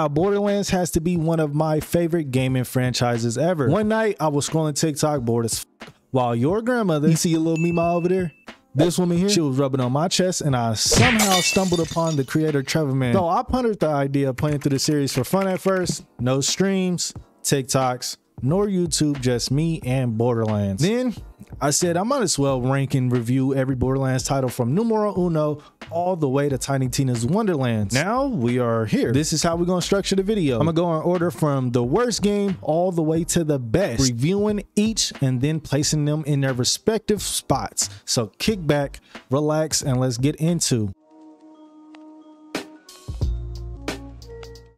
Borderlands has to be one of my favorite gaming franchises ever. One night I was scrolling TikTok bored as while your grandmother, you see a little meme over there? This woman here, she was rubbing on my chest and I somehow stumbled upon the creator Trevor Man. So I pondered the idea of playing through the series for fun at first. No streams, TikToks, nor YouTube, just me and Borderlands. Then I said I might as well rank and review every Borderlands title from numero uno all the way to Tiny Tina's Wonderlands. Now we are here. This is how we're gonna structure the video. I'm gonna go in order from the worst game all the way to the best, reviewing each and then placing them in their respective spots. So kick back, relax, and let's get into.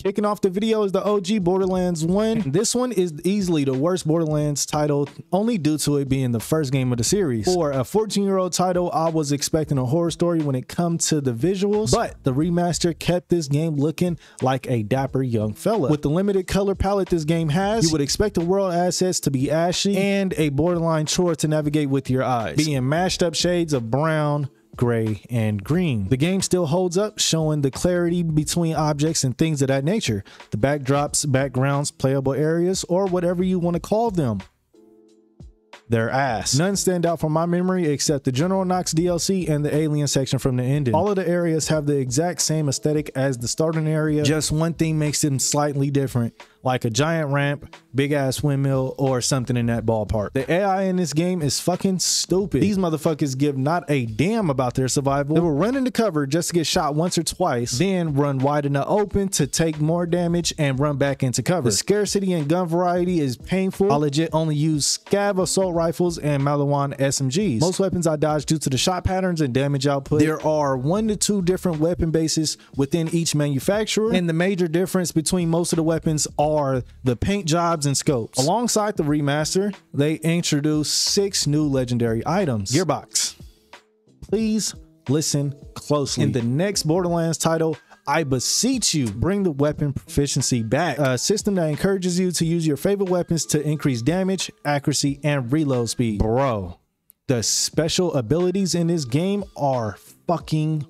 Kicking off the video is the OG Borderlands 1. This one is easily the worst Borderlands title, only due to it being the first game of the series. For a 14-year-old title, I was expecting a horror story when it comes to the visuals, but the remaster kept this game looking like a dapper young fella. With the limited color palette this game has, you would expect the world assets to be ashy and a borderline chore to navigate with your eyes, being mashed up shades of brown, gray, and green. The game still holds up, showing the clarity between objects and things of that nature. The backdrops, backgrounds, playable areas, or whatever you want to call them, their ass. None stand out from my memory except the General Knox DLC and the alien section from the ending. All of the areas have the exact same aesthetic as the starting area, just one thing makes them slightly different, like a giant ramp, big ass windmill, or something in that ballpark. The AI in this game is fucking stupid. These motherfuckers give not a damn about their survival. They will run into cover just to get shot once or twice, then run wide in the open to take more damage and run back into cover. The scarcity and gun variety is painful. I legit only use scav assault rifles and Malawan SMGs. Most weapons I dodge due to the shot patterns and damage output. There are 1 to 2 different weapon bases within each manufacturer, and the major difference between most of the weapons are the paint jobs and scopes. Alongside the remaster, they introduced 6 new legendary items. Gearbox, please listen closely. In the next Borderlands title, I beseech you, bring the weapon proficiency back. A system that encourages you to use your favorite weapons to increase damage, accuracy, and reload speed. Bro, the special abilities in this game are fucking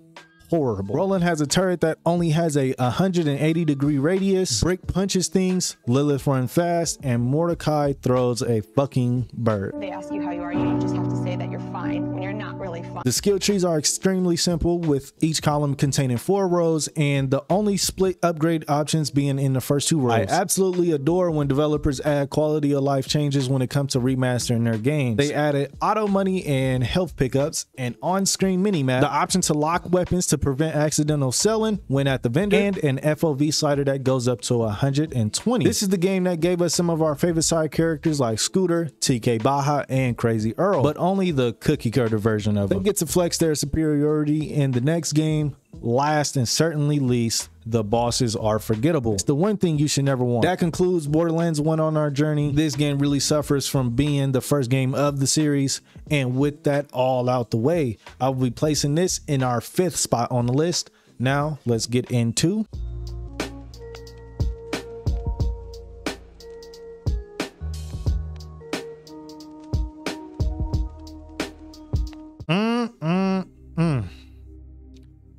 horrible. Roland has a turret that only has a 180-degree radius. Brick punches things, Lilith runs fast, and Mordecai throws a fucking bird. They ask you how you are, you just have to say that you're fine when you're not really fine. The skill trees are extremely simple, with each column containing 4 rows and the only split upgrade options being in the first 2 rows. I absolutely adore when developers add quality of life changes when it comes to remastering their games. They added auto money and health pickups, an on-screen mini-map, the option to lock weapons to prevent accidental selling when at the vendor, and an FOV slider that goes up to 120. This is the game that gave us some of our favorite side characters like Scooter, TK Baja, and Crazy Earl, but only the cookie cutter version of them. They get to flex their superiority in the next game. Last and certainly least, the bosses are forgettable. It's the one thing you should never want. That concludes Borderlands 1 on our journey. This game really suffers from being the first game of the series, and with that all out the way, I will be placing this in our 5th spot on the list. Now let's get into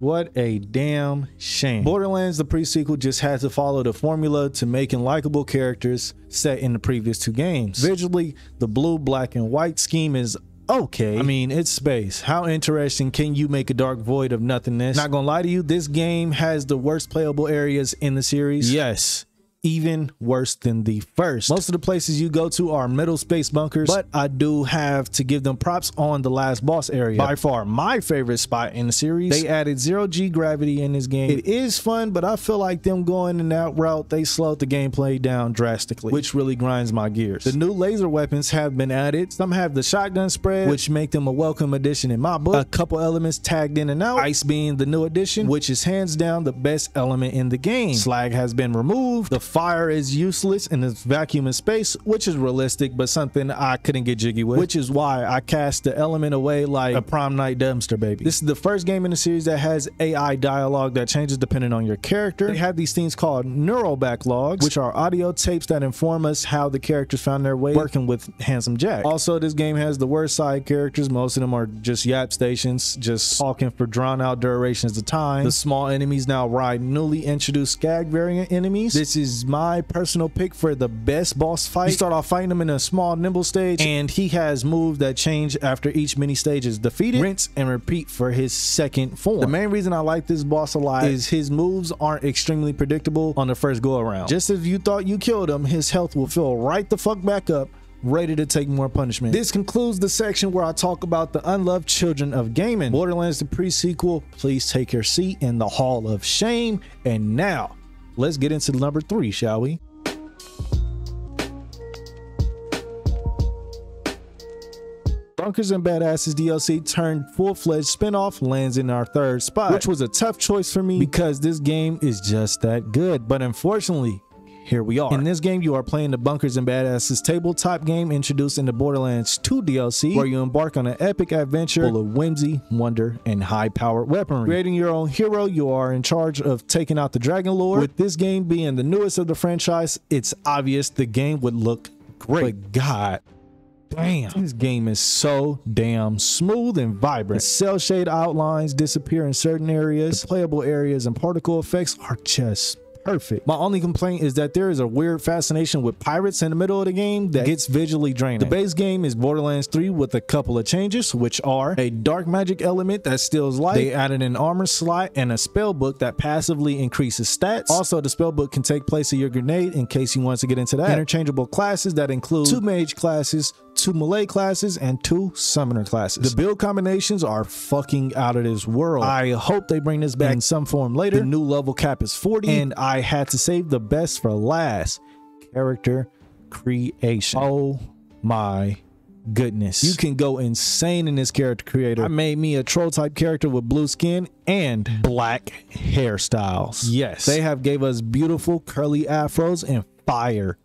What a damn shame. Borderlands the prequel just had to follow the formula to making likable characters set in the previous 2 games. Visually, the blue, black, and white scheme is okay. I mean, it's space. How interesting can you make a dark void of nothingness? Not gonna lie to you, this game has the worst playable areas in the series. Yes, even worse than the first. Most of the places you go to are middle space bunkers, but I do have to give them props on the last boss area. By far my favorite spot in the series. They added 0G gravity in this game. It is fun, but I feel like them going in that route, they slowed the gameplay down drastically, which really grinds my gears. The new laser weapons have been added. Some have the shotgun spread, which make them a welcome addition in my book. A couple elements tagged in and out, ice being the new addition, which is hands down the best element in the game. Slag has been removed. The fire is useless in this vacuum of space, which is realistic, but something I couldn't get jiggy with, which is why I cast the element away like a prom night dumpster baby. This is the first game in the series that has AI dialogue that changes depending on your character. They have these things called neural backlogs, which are audio tapes that inform us how the characters found their way working with Handsome Jack. Also, this game has the worst side characters. Most of them are just yap stations, just talking for drawn out durations of time. The small enemies now ride newly introduced Skag variant enemies. This is my personal pick for the best boss fight. You start off fighting him in a small nimble stage, and he has moves that change after each mini stage is defeated. Rinse and repeat for his second form. The main reason I like this boss a lot is his moves aren't extremely predictable on the first go around. Just as you thought you killed him, his health will fill right the fuck back up, ready to take more punishment. This concludes the section where I talk about the unloved children of gaming. Borderlands the pre-sequel, please take your seat in the Hall of Shame. And now, let's get into number 3, shall we? Bunkers and Badasses DLC turned full-fledged spinoff lands in our 3rd spot, which was a tough choice for me because this game is just that good. But unfortunately, here we are. In this game, you are playing the Bunkers and Badasses tabletop game introduced in the Borderlands II DLC, where you embark on an epic adventure full of whimsy, wonder, and high-powered weaponry. Creating your own hero, you are in charge of taking out the Dragon Lord. With this game being the newest of the franchise, it's obvious the game would look great. But God damn, this game is so damn smooth and vibrant. The cell shade outlines disappear in certain areas. The playable areas and particle effects are just perfect. My only complaint is that there is a weird fascination with pirates in the middle of the game that gets visually draining. The base game is Borderlands 3 with a couple of changes, which are a dark magic element that steals light. They added an armor slot and a spell book that passively increases stats. Also, the spell book can take place of your grenade in case you want to get into that. Interchangeable classes that include 2 mage classes, 2 melee classes, and 2 summoner classes. The build combinations are fucking out of this world. I hope they bring this back in some form later. The new level cap is 40, and I had to save the best for last: character creation. Oh my goodness, you can go insane in this character creator. I made me a troll type character with blue skin and black hairstyles. Yes, they have gave us beautiful curly afros and fire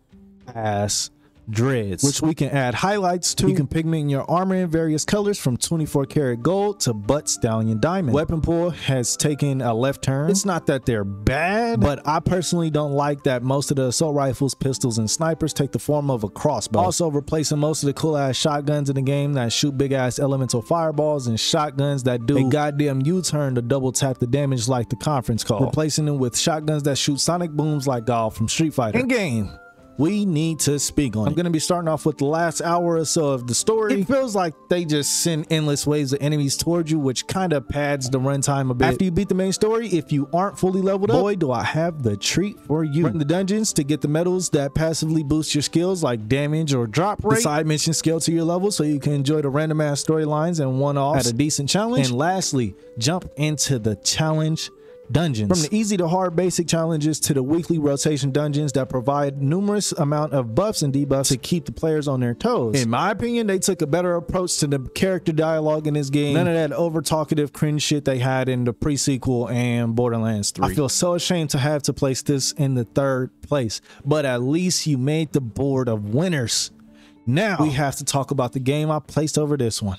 ass dreads, which we can add highlights to. You can pigment your armor in various colors from 24 karat gold to butt stallion diamond. Weapon pull has taken a left turn. It's not that they're bad, but I personally don't like that most of the assault rifles, pistols, and snipers take the form of a crossbow. Also replacing most of the cool ass shotguns in the game that shoot big ass elemental fireballs and shotguns that do a goddamn U-turn to double tap the damage like the conference call. Replacing them with shotguns that shoot sonic booms like Golf from Street Fighter. In game, we need to speak on. I'm going to be starting off with the last hour or so of the story. It feels like they just send endless waves of enemies towards you, which kind of pads the runtime a bit. After you beat the main story, if you aren't fully leveled up, boy, do I have the treat for you. Run the dungeons to get the medals that passively boost your skills like damage or drop rate. The side missions scale to your level so you can enjoy the random ass storylines and one-offs at a decent challenge. And lastly, jump into the challenge dungeons. From the easy to hard basic challenges to the weekly rotation dungeons that provide numerous amount of buffs and debuffs to keep the players on their toes. In my opinion, they took a better approach to the character dialogue in this game. None of that over talkative cringe shit they had in the pre-sequel and Borderlands 3. I feel so ashamed to have to place this in the 3rd place, but at least you made the board of winners. Now we have to talk about the game I placed over this one.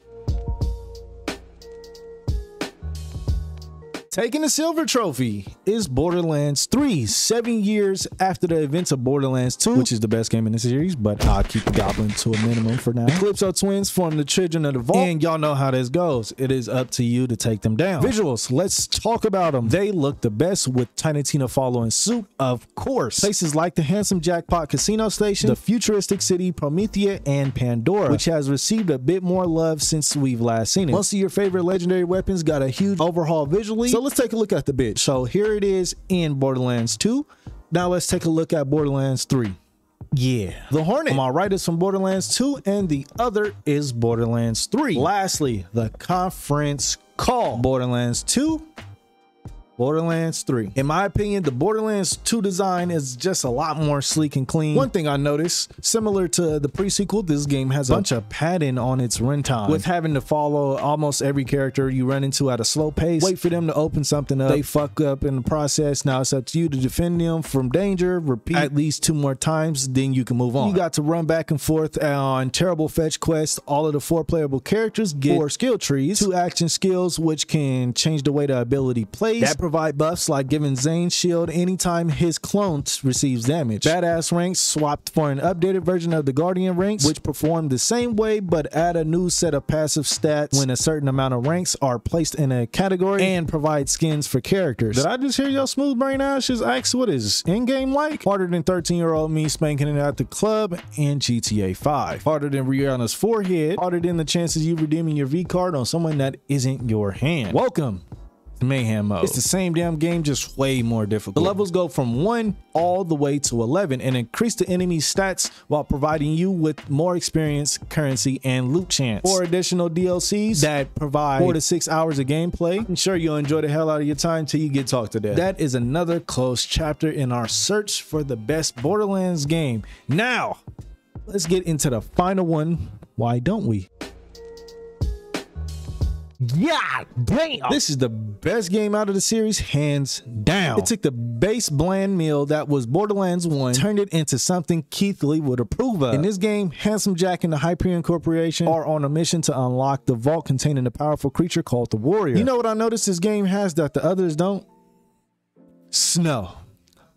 Taking the silver trophy is Borderlands 3, 7 years after the events of Borderlands 2, which is the best game in the series, but I'll keep the goblin to a minimum for now. The Calypso twins form the children of the vault, and y'all know how this goes. It is up to you to take them down. Visuals, let's talk about them. They look the best with Tiny Tina following suit, of course. Places like the Handsome Jackpot Casino Station, the futuristic city Promethea, and Pandora, which has received a bit more love since we've last seen it. Most of your favorite legendary weapons got a huge overhaul visually, so let's take a look at the bit. So here it is in Borderlands 2. Now let's take a look at Borderlands 3. Yeah, the Hornet. On my right is from Borderlands 2 and the other is Borderlands 3. Lastly, the conference call. Borderlands 2 Borderlands 3. In my opinion, the Borderlands 2 design is just a lot more sleek and clean. One thing I noticed, similar to the prequel, this game has a bunch of padding on its runtime, with having to follow almost every character you run into at a slow pace, wait for them to open something up, they fuck up in the process, now it's up to you to defend them from danger, repeat at least 2 more times, then you can move on. You got to run back and forth on terrible fetch quests. All of the 4 playable characters get 4 skill trees, 2 action skills which can change the way the ability plays, that provide buffs like giving Zane's shield anytime his clone receives damage. Badass ranks swapped for an updated version of the Guardian ranks, which perform the same way but add a new set of passive stats when a certain amount of ranks are placed in a category, and provide skins for characters. Did I just hear your smooth brain ass just ask what is in-game like? Harder than 13-year-old me spanking it at the club in GTA 5. Harder than Rihanna's forehead. Harder than the chances you redeeming your V card on someone that isn't your hand. Welcome to Mayhem mode. It's the same damn game, just way more difficult. The levels go from 1 all the way to 11 and increase the enemy stats while providing you with more experience, currency, and loot chance. 4 additional DLCs that provide 4 to 6 hours of gameplay. I'm sure you'll enjoy the hell out of your time till you get talked to death. That is another close chapter in our search for the best Borderlands game. Now, let's get into the final one. Why don't we? Yeah, damn. This is the best game out of the series, hands down. It took the base bland meal that was Borderlands 1, turned it into something Keith Lee would approve of. In this game, Handsome Jack and the Hyperion Corporation are on a mission to unlock the vault containing a powerful creature called the Warrior. You know what I noticed this game has that the others don't? Snow.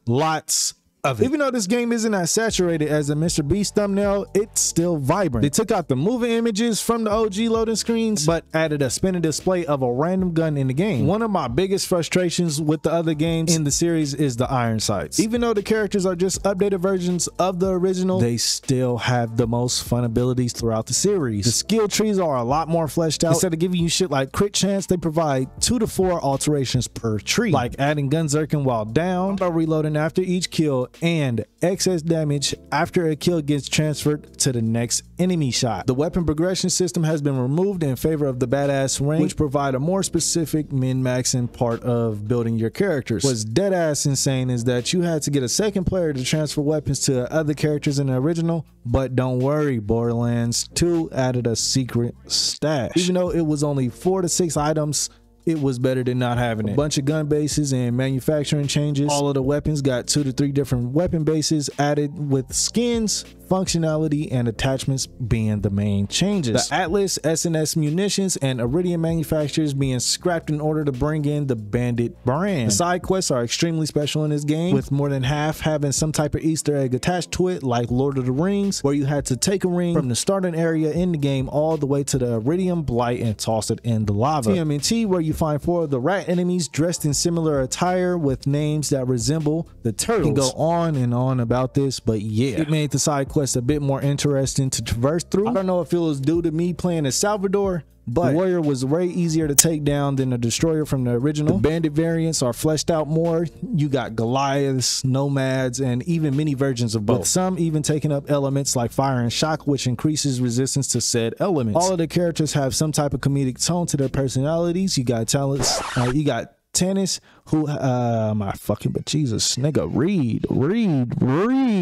Lots of it. Even though this game isn't as saturated as a Mr. Beast thumbnail, it's still vibrant. They took out the moving images from the OG loading screens, but added a spinning display of a random gun in the game. One of my biggest frustrations with the other games in the series is the iron sights. Even though the characters are just updated versions of the original, they still have the most fun abilities throughout the series. The skill trees are a lot more fleshed out. Instead of giving you shit like crit chance, they provide 2 to 4 alterations per tree, like adding gun zerking while down, auto reloading after each kill, and excess damage after a kill gets transferred to the next enemy shot. The weapon progression system has been removed in favor of the badass rank, which provide a more specific min-maxing part of building your characters. What's dead ass insane is that you had to get a second player to transfer weapons to other characters in the original, but don't worry, Borderlands 2 added a secret stash. Even though it was only 4 to 6 items, it was better than not having it. A bunch of gun bases and manufacturing changes. All of the weapons got 2 to 3 different weapon bases added, with skins, functionality, and attachments being the main changes. The Atlas, SNS munitions, and Iridium manufacturers being scrapped in order to bring in the Bandit brand. The side quests are extremely special in this game, with more than half having some type of Easter egg attached to it, like Lord of the Rings, where you had to take a ring from the starting area in the game all the way to the Iridium Blight and toss it in the lava. TMNT, where you find 4 of the rat enemies dressed in similar attire with names that resemble the turtles. You can go on and on about this, but yeah, it made the side quest a bit more interesting to traverse through. I don't know if it was due to me playing as Salvador, but the Warrior was way easier to take down than the Destroyer from the original. The Bandit variants are fleshed out more. You got Goliaths, Nomads, and even mini versions of both. With some even taking up elements like fire and shock, which increases resistance to said elements. All of the characters have some type of comedic tone to their personalities. You got talents. You got Tannis, who but Jesus, nigga, read,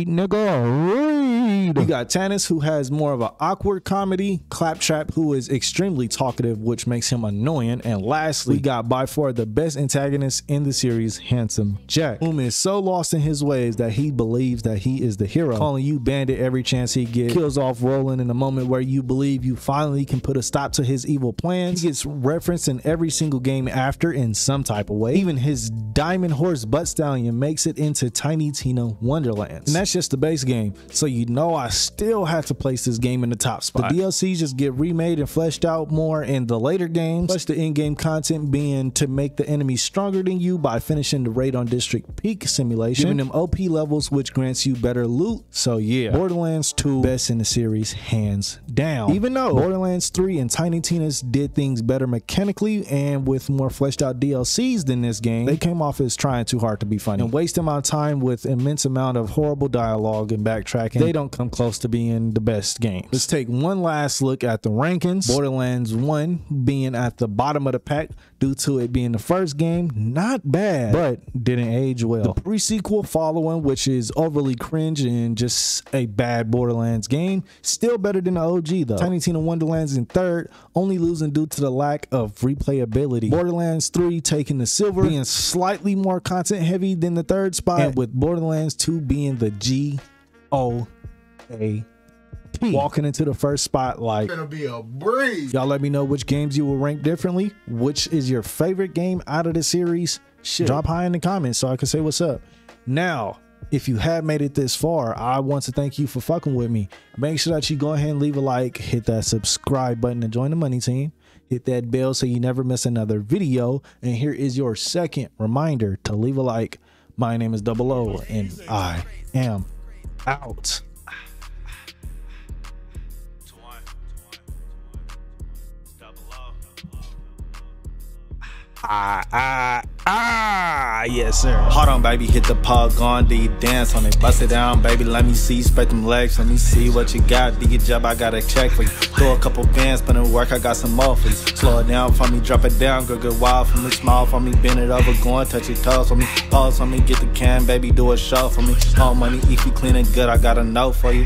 nigga, read. You got Tannis, who has more of an awkward comedy. Claptrap, who is extremely talkative, which makes him annoying. And lastly, we got by far the best antagonist in the series, Handsome Jack, whom is so lost in his ways that he believes that he is the hero, calling you bandit every chance he gets, kills off Roland in a moment where you believe you finally can put a stop to his evil plans. He gets referenced in every single game after in some type of way. Even his diamond horse butt stallion makes it into Tiny Tina Wonderlands. And that's just the base game, so you know I still have to place this game in the top spot. The DLCs just get remade and fleshed out more in the later games, plus the in-game content being to make the enemy stronger than you by finishing the raid on District Peak simulation, giving them OP levels, which grants you better loot. So yeah, Borderlands 2, best in the series, hands down. Even though Borderlands 3 and Tiny Tina's did things better mechanically and with more fleshed out DLCs than this game, they came off as trying too hard to be funny and wasting my time with immense amount of horrible dialogue and backtracking. They don't come close to being the best games. Let's take one last look at the rankings. Borderlands 1 being at the bottom of the pack due to it being the first game. Not bad, but didn't age well. The pre-sequel following, which is overly cringe and just a bad Borderlands game, still better than the OG though. Tiny Tina Wonderlands in third, only losing due to the lack of replayability. Borderlands 3 taking the silver, being slightly more content heavy than the third spot, and with Borderlands 2 being the GOAT. Walking into the first spot like gonna be a breeze. Y'all let me know which games you will rank differently. Which is your favorite game out of the series? Shit, drop high in the comments so I can say what's up. Now, if you have made it this far, I want to thank you for fucking with me. Make sure that you go ahead and leave a like, hit that subscribe button to join the money team, hit that bell so you never miss another video, and here is your second reminder to leave a like. My name is DubloH and I am out. Yes sir. Hold on baby, hit the pug on, do you dance on it? Bust it down baby, let me see, spread them legs, let me see what you got. Do your job, I got a check for you. Throw a couple bands, put in work, I got some more for you. Slow it down for me, drop it down, go get wild for me. Smile for me, bend it over, go and touch your toes for me. Pause for me, get the can, baby, do a show for me. All money, if you clean and good, I got a note for you.